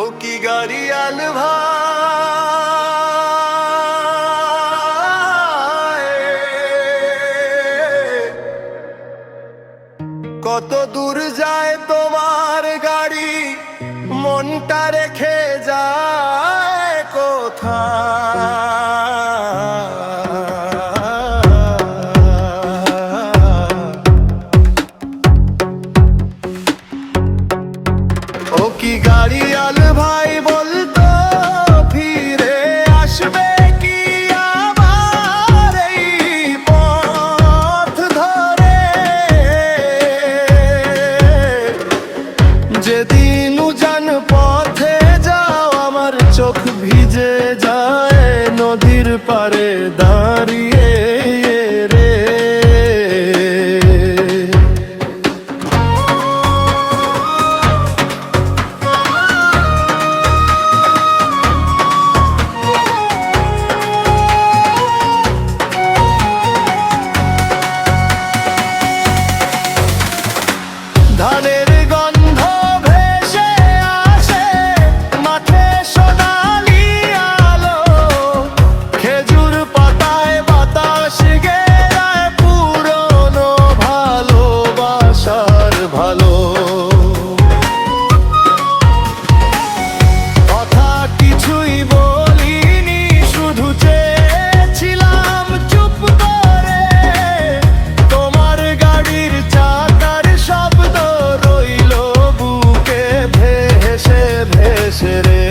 ও কি গাড়িয়াল ভাই, কত দূর যায় তোমার গাড়ি, মনটা রেখে যায় কোথায়। ও কি গাড়িয়াল ভাই বলতো ফিরে আসবে কি আবার এই পথ ধরে, যেদিন উজান পথে যাও আমার চোখ ভিজে যায় নদীর পারে দাঁড়িয়ে রে। ধানের গন্ধ ভেসে আসে মাঠে সোনালি আলো, খেজুর পাতায় বাতাস গেরায় পুরনো ভালোবাসার ভালো। কথা কিছুই বলিনি, শুধু চেয়েছিলাম চুপ করে তোমার গাড়ির চাকার শব্দ রইল বুকে ভেসে ভেসে রে।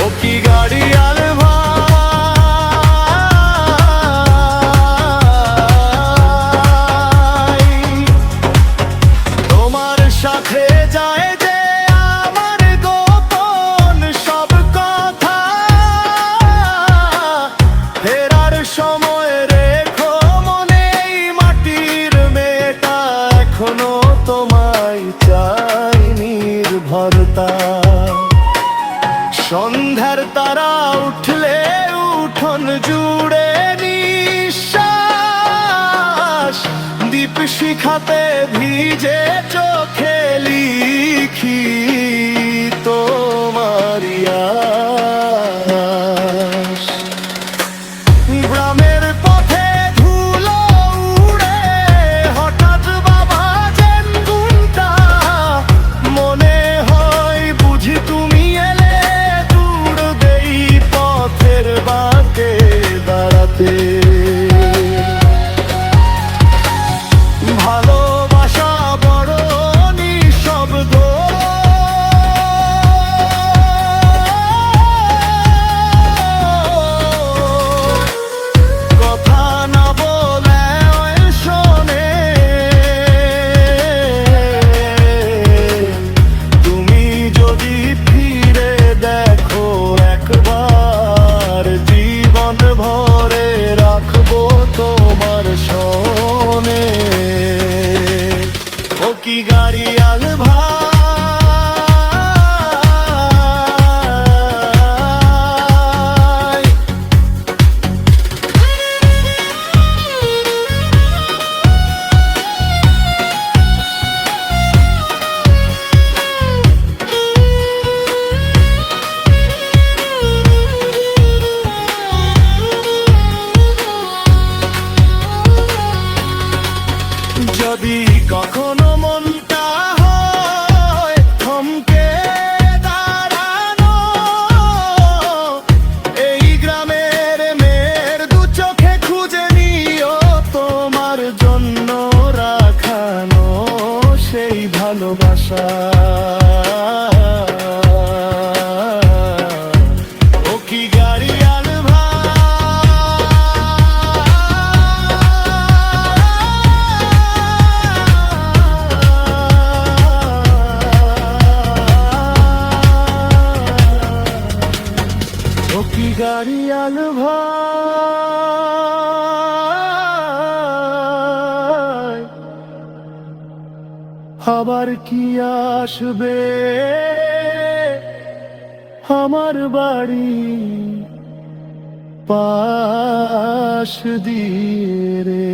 ও কি গাড়িয়াল ভাই, তোমার সাথে যায় যে আমার গোপন সব কথা, ফেরার সময় রেখো মনে এই মাটির মেয়েটা এখনো তোমায় চাই নির্ভরতা। সন্ধ্যার তারা উঠলে উঠোন জুড়ে নিঃশ্বাস, দীপ শিখাতে ভিজে চোখে লিখি তোমার আশ। গ্রামের পথে ধুলো উড়ে হঠাৎ বাবা যেন ঘুমটা, মনে হয় বুঝি তুমি এলে দূর দেই পথের বাঁকে দাঁড়াতে। ভালোবাসা বড় নিঃশব্দ, কথা না বলে শোনে। তুমি যদি ফিরে দেখো একবার, জীবন ভরে রাখবো তোমার শোনে। ও কি গাড়িয়াল ভাই, যদি কখনো মনটা হয় থমকে দাঁড়ানো, এই গ্রামের মেয়ের দু চোখে খুঁজে নিও তোমার জন্য রাখানো সেই ভালোবাসা। ও কি গাড়িয়াল ভাই, ও কি গাড়িয়াল ভাই, আবার কি আসবে আমার বাড়ি পাশ দিয়ে রে।